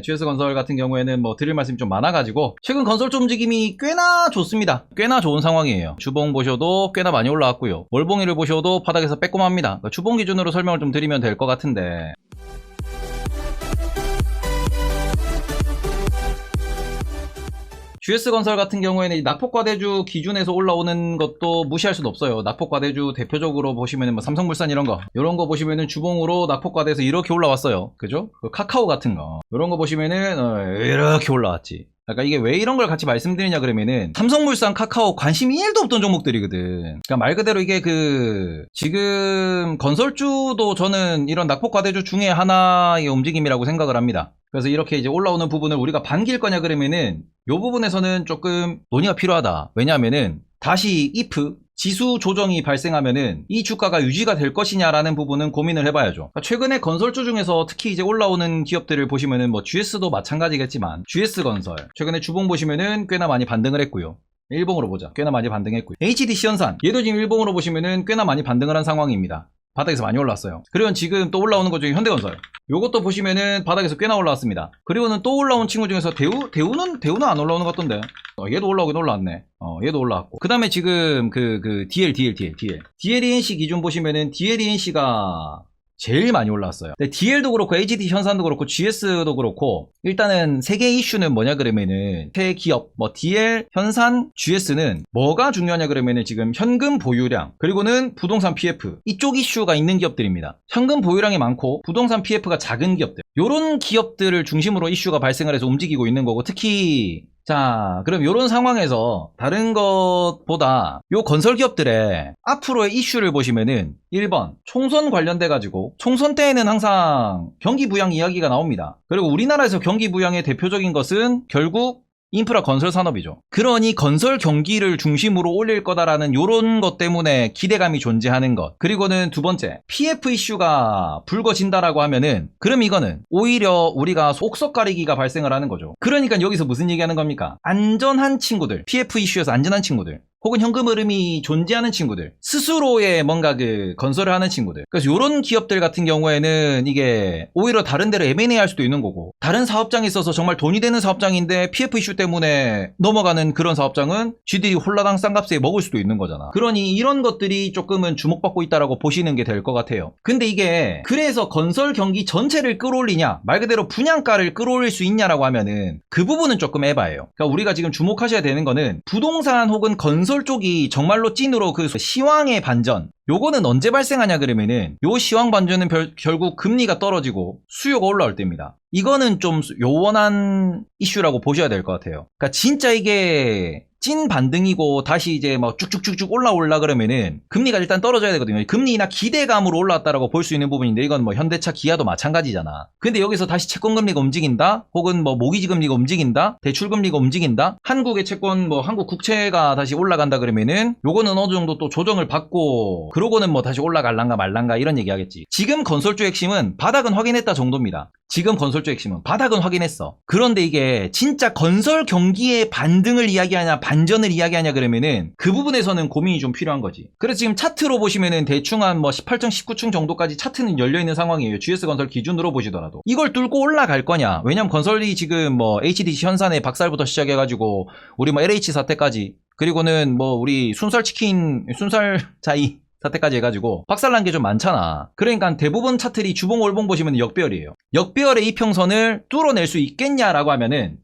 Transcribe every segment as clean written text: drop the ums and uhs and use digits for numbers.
GS건설 같은 경우에는 뭐 드릴 말씀이 좀 많아가지고 최근 건설주 움직임이 꽤나 좋습니다. 꽤나 좋은 상황이에요. 주봉 보셔도 꽤나 많이 올라왔고요. 월봉이를 보셔도 바닥에서 빼꼼합니다. 그러니까 주봉 기준으로 설명을 좀 드리면 될 것 같은데, GS건설 같은 경우에는 낙폭과대주 기준에서 올라오는 것도 무시할 수는 없어요. 낙폭과대주 대표적으로 보시면은 뭐 삼성물산 이런 거 보시면은 주봉으로 낙폭과대에서 이렇게 올라왔어요. 그죠? 그 카카오 같은 거 이런 거 보시면은 이렇게 올라왔지. 그러니까 이게 왜 이런 걸 같이 말씀드리냐 그러면은 삼성물산, 카카오 관심이 1도 없던 종목들이거든. 그러니까 말 그대로 이게 지금 건설주도 저는 이런 낙폭과대주 중에 하나의 움직임이라고 생각을 합니다. 그래서 이렇게 이제 올라오는 부분을 우리가 반길 거냐 그러면은 요 부분에서는 조금 논의가 필요하다. 왜냐하면은 다시 if 지수 조정이 발생하면은 이 주가가 유지가 될 것이냐라는 부분은 고민을 해봐야죠. 그러니까 최근에 건설주 중에서 특히 이제 올라오는 기업들을 보시면은 뭐 GS도 마찬가지겠지만 GS건설 최근에 주봉 보시면은 꽤나 많이 반등을 했고요. 일봉으로 보자. 꽤나 많이 반등했고요. HDC 현산 얘도 지금 일봉으로 보시면은 꽤나 많이 반등을 한 상황입니다. 바닥에서 많이 올라왔어요. 그리고 지금 또 올라오는 것 중에 현대건설 요것도 보시면은 바닥에서 꽤나 올라왔습니다. 그리고는 또 올라온 친구 중에서 대우는 안 올라오는 것 같던데. 얘도 올라오긴 올라왔네. 얘도 올라왔고. 그 다음에 지금 DLENC 기준 보시면은 DLENC가 제일 많이 올라왔어요. DL도 그렇고 HD 현산도 그렇고 GS도 그렇고 일단은 세 개의 이슈는 뭐냐 그러면은 세 기업 뭐 DL, 현산, GS는 뭐가 중요하냐 그러면은 지금 현금 보유량 그리고는 부동산 PF 이쪽 이슈가 있는 기업들입니다. 현금 보유량이 많고 부동산 PF가 작은 기업들 요런 기업들을 중심으로 이슈가 발생을 해서 움직이고 있는 거고 특히 자, 그럼 이런 상황에서 다른 것보다 요 건설 기업들의 앞으로의 이슈를 보시면은 1번 총선 관련돼 가지고 총선 때에는 항상 경기 부양 이야기가 나옵니다. 그리고 우리나라에서 경기 부양의 대표적인 것은 결국 인프라 건설 산업이죠. 그러니 건설 경기를 중심으로 올릴 거다라는 요런 것 때문에 기대감이 존재하는 것. 그리고는 두 번째, PF 이슈가 불거진다라고 하면은 그럼 이거는 오히려 우리가 옥석 가리기가 발생을 하는 거죠. 그러니까 여기서 무슨 얘기하는 겁니까? 안전한 친구들, PF 이슈에서 안전한 친구들. 혹은 현금 흐름이 존재하는 친구들 스스로의 뭔가 건설을 하는 친구들 그래서 이런 기업들 같은 경우에는 이게 오히려 다른 데로 M&A 할 수도 있는 거고 다른 사업장에 있어서 정말 돈이 되는 사업장인데 PF 이슈 때문에 넘어가는 그런 사업장은 쥐들이 홀라당 싼 값에 먹을 수도 있는 거잖아. 그러니 이런 것들이 조금은 주목받고 있다라고 보시는 게 될 것 같아요. 근데 이게 그래서 건설 경기 전체를 끌어올리냐 말 그대로 분양가를 끌어올릴 수 있냐라고 하면은 그 부분은 조금 에바예요. 그러니까 우리가 지금 주목하셔야 되는 거는 부동산 혹은 건설 쪽이 정말로 찐으로 그 시황의 반전 요거는 언제 발생하냐 그러면은 요 시황 반전은 결국 금리가 떨어지고 수요가 올라올 때입니다. 이거는 좀 요원한 이슈라고 보셔야 될 것 같아요. 그러니까 진짜 이게 찐 반등이고 다시 이제 막 쭉쭉쭉쭉 올라 그러면은 금리가 일단 떨어져야 되거든요. 금리나 기대감으로 올라왔다라고 볼 수 있는 부분인데 이건 뭐 현대차, 기아도 마찬가지잖아. 근데 여기서 다시 채권금리가 움직인다? 혹은 뭐 모기지 금리가 움직인다? 대출금리가 움직인다? 한국의 채권 뭐 한국 국채가 다시 올라간다 그러면은 요거는 어느 정도 또 조정을 받고 그러고는 뭐 다시 올라갈란가 말란가 이런 얘기 하겠지. 지금 건설주 핵심은 바닥은 확인했다 정도입니다. 지금 건설주 핵심은 바닥은 확인했어. 그런데 이게 진짜 건설 경기의 반등을 이야기하냐 반전을 이야기하냐 그러면은 그 부분에서는 고민이 좀 필요한 거지. 그래서 지금 차트로 보시면은 대충 한 뭐 18층 19층 정도까지 차트는 열려있는 상황이에요. GS건설 기준으로 보시더라도 이걸 뚫고 올라갈 거냐. 왜냐면 건설이 지금 뭐 HDC 현산의 박살부터 시작해가지고 우리 뭐 LH 사태까지 그리고는 뭐 우리 순살자이 사태까지 해가지고 박살난 게 좀 많잖아. 그러니까 대부분 차트리 주봉 월봉 보시면 역배열이에요. 역배열의 이평선을 뚫어낼 수 있겠냐라고 하면은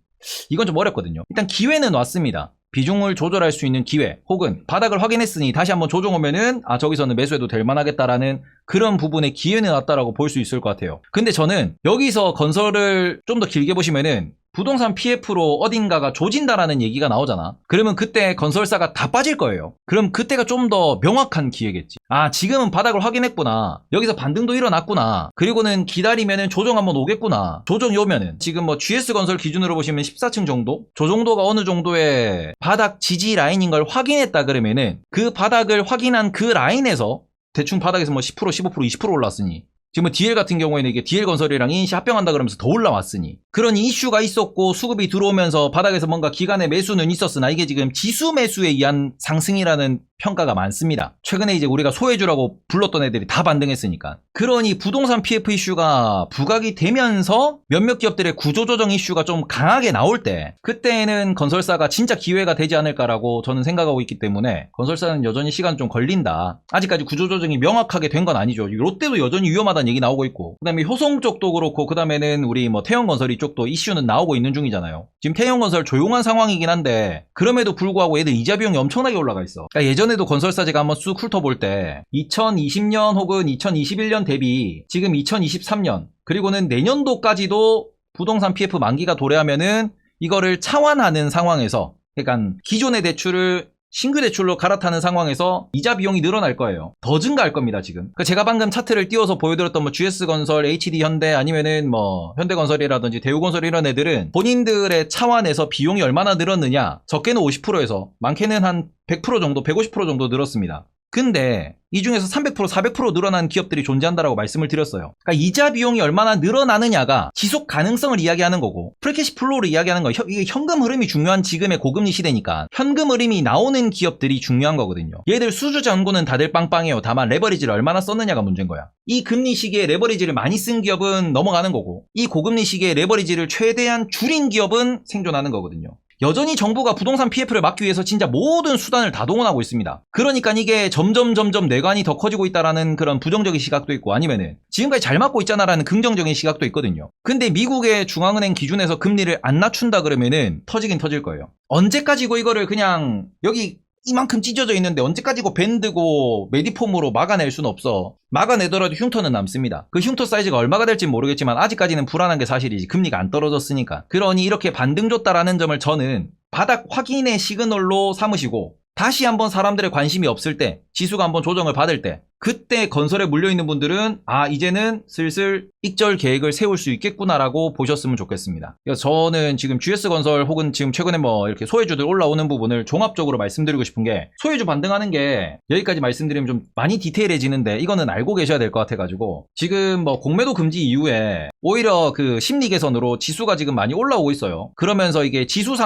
이건 좀 어렵거든요. 일단 기회는 왔습니다. 비중을 조절할 수 있는 기회 혹은 바닥을 확인했으니 다시 한번 조정 오면은 저기서는 매수해도 될 만하겠다라는 그런 부분의 기회는 왔다라고 볼 수 있을 것 같아요. 근데 저는 여기서 건설을 좀 더 길게 보시면은 부동산 PF로 어딘가가 조진다라는 얘기가 나오잖아. 그러면 그때 건설사가 다 빠질 거예요. 그럼 그때가 좀 더 명확한 기회겠지. 지금은 바닥을 확인했구나. 여기서 반등도 일어났구나. 그리고는 기다리면은 조정 한번 오겠구나. 조정이 오면은 지금 뭐 GS건설 기준으로 보시면 14층 정도? 저 정도가 어느 정도의 바닥 지지 라인인 걸 확인했다 그러면은 그 바닥을 확인한 그 라인에서 대충 바닥에서 뭐 10%, 15%, 20% 올랐으니 지금 DL 같은 경우에는 이게 DL건설이랑 인시 합병한다 그러면서 더 올라왔으니 그런 이슈가 있었고 수급이 들어오면서 바닥에서 뭔가 기간의 매수는 있었으나 이게 지금 지수 매수에 의한 상승이라는 평가가 많습니다. 최근에 이제 우리가 소외주라고 불렀던 애들이 다 반등했으니까. 그러니 부동산 PF 이슈가 부각이 되면서 몇몇 기업들의 구조조정 이슈가 좀 강하게 나올 때 그때는 건설사가 진짜 기회가 되지 않을까라고 저는 생각하고 있기 때문에 건설사는 여전히 시간 좀 걸린다. 아직까지 구조조정이 명확하게 된 건 아니죠. 롯데도 여전히 위험하다는 얘기 나오고 있고 그 다음에 효성 쪽도 그렇고 그 다음에는 우리 뭐 태형건설 이쪽도 이슈는 나오고 있는 중이잖아요. 지금 태형건설 조용한 상황이긴 한데 그럼에도 불구하고 얘들 이자 비용이 엄청나게 올라가 있어. 그러니까 예전에도 건설사 제가 한번 쑥 훑어볼 때 2020년 혹은 2021년 대비 지금 2023년 그리고는 내년도까지도 부동산 PF 만기가 도래하면은 이거를 차환하는 상황에서 그러니까 기존의 대출을 신규 대출로 갈아타는 상황에서 이자 비용이 늘어날 거예요. 더 증가할 겁니다, 지금. 그러니까 제가 방금 차트를 띄워서 보여드렸던 뭐 GS건설, HD현대 아니면은 뭐 현대건설이라든지 대우건설 이런 애들은 본인들의 차환에서 비용이 얼마나 늘었느냐 적게는 50%에서 많게는 한 100% 정도, 150% 정도 늘었습니다. 근데 이 중에서 300%, 400% 늘어난 기업들이 존재한다라고 말씀을 드렸어요. 그러니까 이자 비용이 얼마나 늘어나느냐가 지속 가능성을 이야기하는 거고 프리캐시 플로우를 이야기하는 거예요. 이게 현금 흐름이 중요한 지금의 고금리 시대니까 현금 흐름이 나오는 기업들이 중요한 거거든요. 얘들 수주 잔고는 다들 빵빵해요. 다만 레버리지를 얼마나 썼느냐가 문제인 거야. 이 금리 시기에 레버리지를 많이 쓴 기업은 넘어가는 거고 이 고금리 시기에 레버리지를 최대한 줄인 기업은 생존하는 거거든요. 여전히 정부가 부동산 PF를 막기 위해서 진짜 모든 수단을 다 동원하고 있습니다. 그러니까 이게 점점 뇌관이 더 커지고 있다라는 그런 부정적인 시각도 있고 아니면은 지금까지 잘 막고 있잖아라는 긍정적인 시각도 있거든요. 근데 미국의 중앙은행 기준에서 금리를 안 낮춘다 그러면은 터지긴 터질 거예요. 언제까지고 이거를 그냥 여기 이만큼 찢어져 있는데 언제까지고 밴드고 메디폼으로 막아낼 수는 없어. 막아내더라도 흉터는 남습니다. 그 흉터 사이즈가 얼마가 될지 모르겠지만 아직까지는 불안한 게 사실이지. 금리가 안 떨어졌으니까. 그러니 이렇게 반등 줬다라는 점을 저는 바닥 확인의 시그널로 삼으시고 다시 한번 사람들의 관심이 없을 때 지수가 한번 조정을 받을 때 그때 건설에 물려있는 분들은 아 이제는 슬슬 익절 계획을 세울 수 있겠구나라고 보셨으면 좋겠습니다. 그래서 저는 지금 GS건설 혹은 지금 최근에 뭐 이렇게 소외주들 올라오는 부분을 종합적으로 말씀드리고 싶은 게 소외주 반등하는 게 여기까지 말씀드리면 좀 많이 디테일해지는데 이거는 알고 계셔야 될 것 같아가지고 지금 뭐 공매도 금지 이후에 오히려 그 심리 개선으로 지수가 지금 많이 올라오고 있어요. 그러면서 이게 지수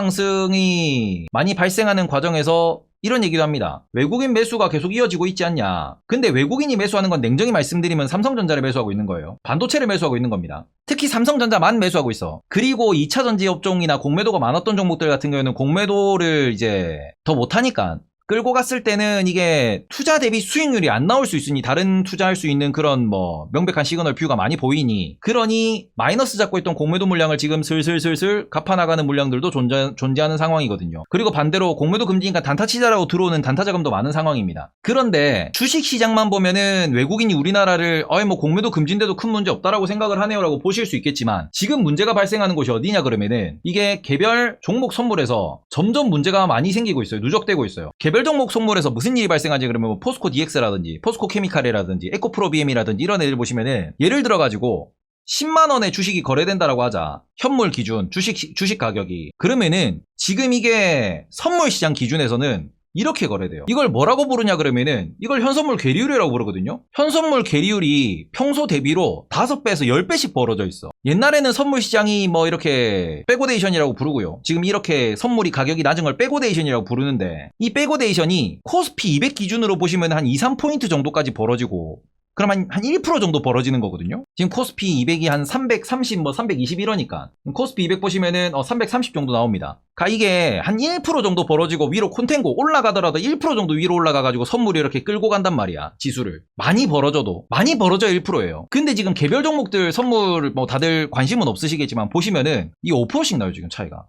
상승이 많이 발생하는 과정에서 이런 얘기도 합니다. 외국인 매수가 계속 이어지고 있지 않냐. 근데 외국인이 매수하는 건 냉정히 말씀드리면 삼성전자를 매수하고 있는 거예요. 반도체를 매수하고 있는 겁니다. 특히 삼성전자만 매수하고 있어. 그리고 2차 전지 업종이나 공매도가 많았던 종목들 같은 경우에는 공매도를 이제 더 못하니까 끌고 갔을 때는 이게 투자 대비 수익률이 안 나올 수 있으니 다른 투자할 수 있는 그런 뭐 명백한 시그널 뷰가 많이 보이니 그러니 마이너스 잡고 있던 공매도 물량을 지금 슬슬 갚아나가는 물량들도 존재하는 상황이거든요. 그리고 반대로 공매도 금지니까 단타 치자라고 들어오는 단타 자금도 많은 상황입니다. 그런데 주식시장만 보면은 외국인이 우리나라를 뭐 공매도 금지인데도 큰 문제 없다라고 생각을 하네요 라고 보실 수 있겠지만 지금 문제가 발생하는 곳이 어디냐 그러면은 이게 개별 종목 선물에서 점점 문제가 많이 생기고 있어요. 누적되고 있어요. 개별 종목 선물에서 무슨 일이 발생하지 그러면 뭐 포스코 DX라든지 포스코 케미칼이라든지 에코프로 BM이라든지 이런 애들 보시면은 예를 들어 가지고 10만원의 주식이 거래된다라고 하자. 현물 기준 주식 가격이 그러면은 지금 이게 선물 시장 기준에서는 이렇게 거래돼요. 이걸 뭐라고 부르냐 그러면은 이걸 현선물 괴리율이라고 부르거든요. 현선물 괴리율이 평소 대비로 5배에서 10배씩 벌어져 있어. 옛날에는 선물 시장이 뭐 이렇게 백오데이션이라고 부르고요. 지금 이렇게 선물이 가격이 낮은 걸 백오데이션이라고 부르는데 이 백오데이션이 코스피 200 기준으로 보시면 한 2, 3포인트 정도까지 벌어지고 그럼 한 1% 정도 벌어지는 거거든요. 지금 코스피 200이 한 330, 뭐 320 이러니까 코스피 200 보시면은 330 정도 나옵니다. 그러니까 이게 한 1% 정도 벌어지고 위로 콘텐고 올라가더라도 1% 정도 위로 올라가가지고 선물이 이렇게 끌고 간단 말이야. 지수를. 많이 벌어져도. 많이 벌어져 1%예요. 근데 지금 개별 종목들 선물 뭐 다들 관심은 없으시겠지만 보시면은 이게 5%씩 나요 지금 차이가.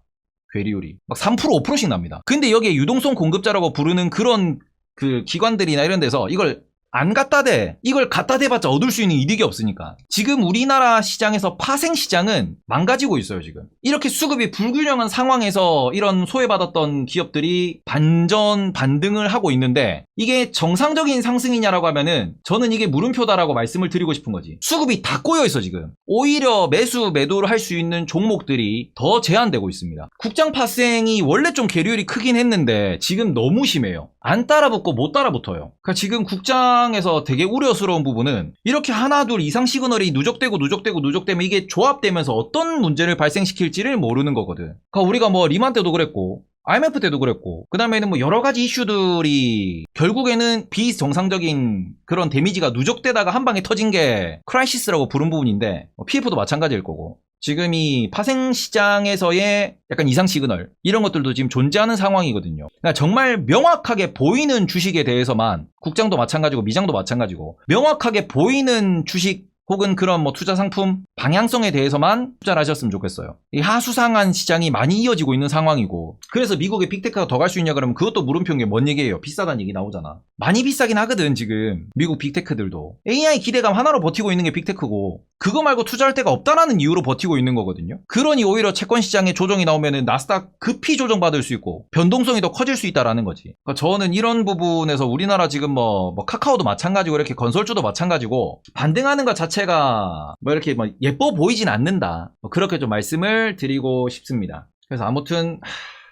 괴리율이. 막 3%, 5%씩 납니다. 근데 여기에 유동성 공급자라고 부르는 그런 그 기관들이나 이런 데서 이걸 안 갖다 대. 이걸 갖다 대봤자 얻을 수 있는 이득이 없으니까. 지금 우리나라 시장에서 파생 시장은 망가지고 있어요, 지금. 이렇게 수급이 불균형한 상황에서 이런 소외받았던 기업들이 반등을 하고 있는데 이게 정상적인 상승이냐라고 하면은 저는 이게 물음표다라고 말씀을 드리고 싶은 거지. 수급이 다 꼬여있어 지금. 오히려 매수 매도를 할 수 있는 종목들이 더 제한되고 있습니다. 국장 파생이 원래 좀 계류율이 크긴 했는데 지금 너무 심해요. 안 따라붙고 못 따라붙어요. 그러니까 지금 국장에서 되게 우려스러운 부분은 이렇게 하나 둘 이상 시그널이 누적되면 이게 조합되면서 어떤 문제를 발생시킬지를 모르는 거거든. 그러니까 우리가 뭐 리만 때도 그랬고 IMF 때도 그랬고 그 다음에는 뭐 여러 가지 이슈들이 결국에는 비정상적인 그런 데미지가 누적되다가 한 방에 터진 게 크라이시스라고 부른 부분인데 PF도 마찬가지일 거고 지금 이 파생 시장에서의 약간 이상 시그널 이런 것들도 지금 존재하는 상황이거든요. 그러니까 정말 명확하게 보이는 주식에 대해서만 국장도 마찬가지고 미장도 마찬가지고 명확하게 보이는 주식 혹은 그런 뭐 투자 상품 방향성에 대해서만 투자를 하셨으면 좋겠어요. 이 하수상한 시장이 많이 이어지고 있는 상황이고 그래서 미국의 빅테크가 더 갈 수 있냐 그러면 그것도 물음표인 게 뭔 얘기예요. 비싸다는 얘기 나오잖아. 많이 비싸긴 하거든 지금 미국 빅테크들도. AI 기대감 하나로 버티고 있는 게 빅테크고 그거 말고 투자할 데가 없다라는 이유로 버티고 있는 거거든요. 그러니 오히려 채권 시장에 조정이 나오면은 나스닥 급히 조정받을 수 있고 변동성이 더 커질 수 있다라는 거지. 그러니까 저는 이런 부분에서 우리나라 지금 뭐 카카오도 마찬가지고 이렇게 건설주도 마찬가지고 반등하는 것 자체가 뭐 이렇게 뭐 예뻐 보이진 않는다. 뭐 그렇게 좀 말씀을 드리고 싶습니다. 그래서 아무튼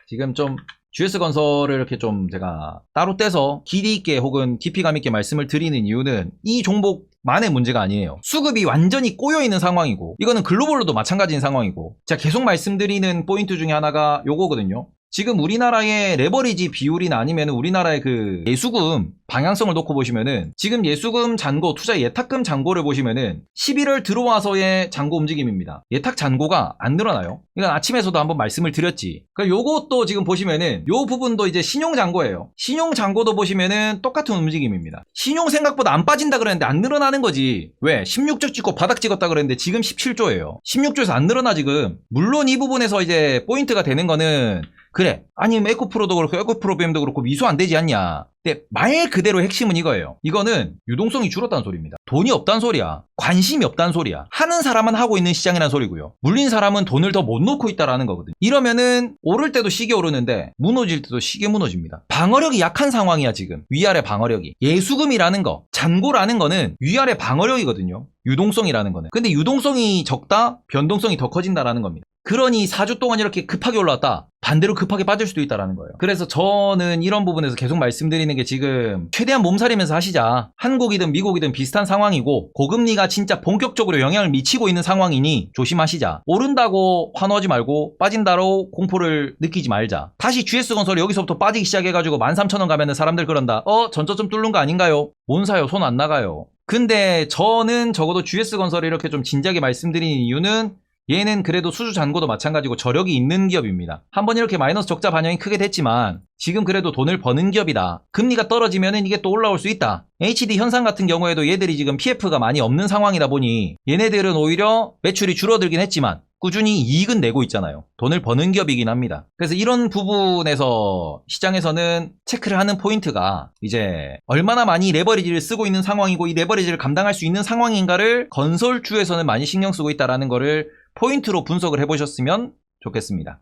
지금 좀 GS건설을 이렇게 좀 제가 따로 떼서 길이 있게 혹은 깊이감 있게 말씀을 드리는 이유는 이 종목만의 문제가 아니에요. 수급이 완전히 꼬여있는 상황이고 이거는 글로벌로도 마찬가지인 상황이고 제가 계속 말씀드리는 포인트 중에 하나가 요거거든요. 지금 우리나라의 레버리지 비율이나 아니면 우리나라의 그 예수금 방향성을 놓고 보시면은 지금 예수금 잔고 투자 예탁금 잔고를 보시면은 11월 들어와서의 잔고 움직임입니다. 예탁 잔고가 안 늘어나요. 이건 아침에서도 한번 말씀을 드렸지. 그러니까 요것도 지금 보시면은 요 부분도 이제 신용 잔고예요. 신용 잔고도 보시면은 똑같은 움직임입니다. 신용 생각보다 안 빠진다 그랬는데 안 늘어나는 거지. 왜? 16조 찍고 바닥 찍었다 그랬는데 지금 17조예요. 16조에서 안 늘어나 지금. 물론 이 부분에서 이제 포인트가 되는 거는 그래 아니면 에코프로도 그렇고 에코프로비엠도 그렇고 미수 안 되지 않냐. 근데 말 그대로 핵심은 이거예요. 이거는 유동성이 줄었다는 소리입니다. 돈이 없다는 소리야. 관심이 없다는 소리야. 하는 사람은 하고 있는 시장이라는 소리고요. 물린 사람은 돈을 더 못 놓고 있다라는 거거든. 이러면은 오를 때도 시계 오르는데 무너질 때도 시계 무너집니다. 방어력이 약한 상황이야 지금. 위아래 방어력이. 예수금이라는 거, 잔고라는 거는 위아래 방어력이거든요. 유동성이라는 거는. 근데 유동성이 적다, 변동성이 더 커진다라는 겁니다. 그러니 4주 동안 이렇게 급하게 올라왔다 반대로 급하게 빠질 수도 있다는 거예요. 그래서 저는 이런 부분에서 계속 말씀드리는 게 지금 최대한 몸살이면서 하시자. 한국이든 미국이든 비슷한 상황이고 고금리가 진짜 본격적으로 영향을 미치고 있는 상황이니 조심하시자. 오른다고 환호하지 말고 빠진다로 공포를 느끼지 말자. 다시 GS건설이 여기서부터 빠지기 시작해가지고 13,000원 가면은 사람들 그런다. 전저점 뚫는 거 아닌가요? 뭔 사요? 손 안 나가요. 근데 저는 적어도 GS건설을 이렇게 좀 진지하게 말씀드리는 이유는 얘는 그래도 수주 잔고도 마찬가지고 저력이 있는 기업입니다. 한번 이렇게 마이너스 적자 반영이 크게 됐지만 지금 그래도 돈을 버는 기업이다. 금리가 떨어지면은 이게 또 올라올 수 있다. HD 현상 같은 경우에도 얘들이 지금 PF가 많이 없는 상황이다 보니 얘네들은 오히려 매출이 줄어들긴 했지만 꾸준히 이익은 내고 있잖아요. 돈을 버는 기업이긴 합니다. 그래서 이런 부분에서 시장에서는 체크를 하는 포인트가 이제 얼마나 많이 레버리지를 쓰고 있는 상황이고 이 레버리지를 감당할 수 있는 상황인가를 건설주에서는 많이 신경 쓰고 있다는 거를 포인트로 분석을 해보셨으면 좋겠습니다.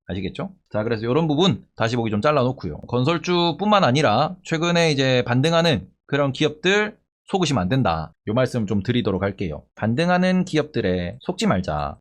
아시겠죠? 자, 그래서 이런 부분 다시 보기 좀 잘라놓고요. 건설주뿐만 아니라 최근에 이제 반등하는 그런 기업들 속으시면 안 된다. 이 말씀 좀 드리도록 할게요. 반등하는 기업들에 속지 말자.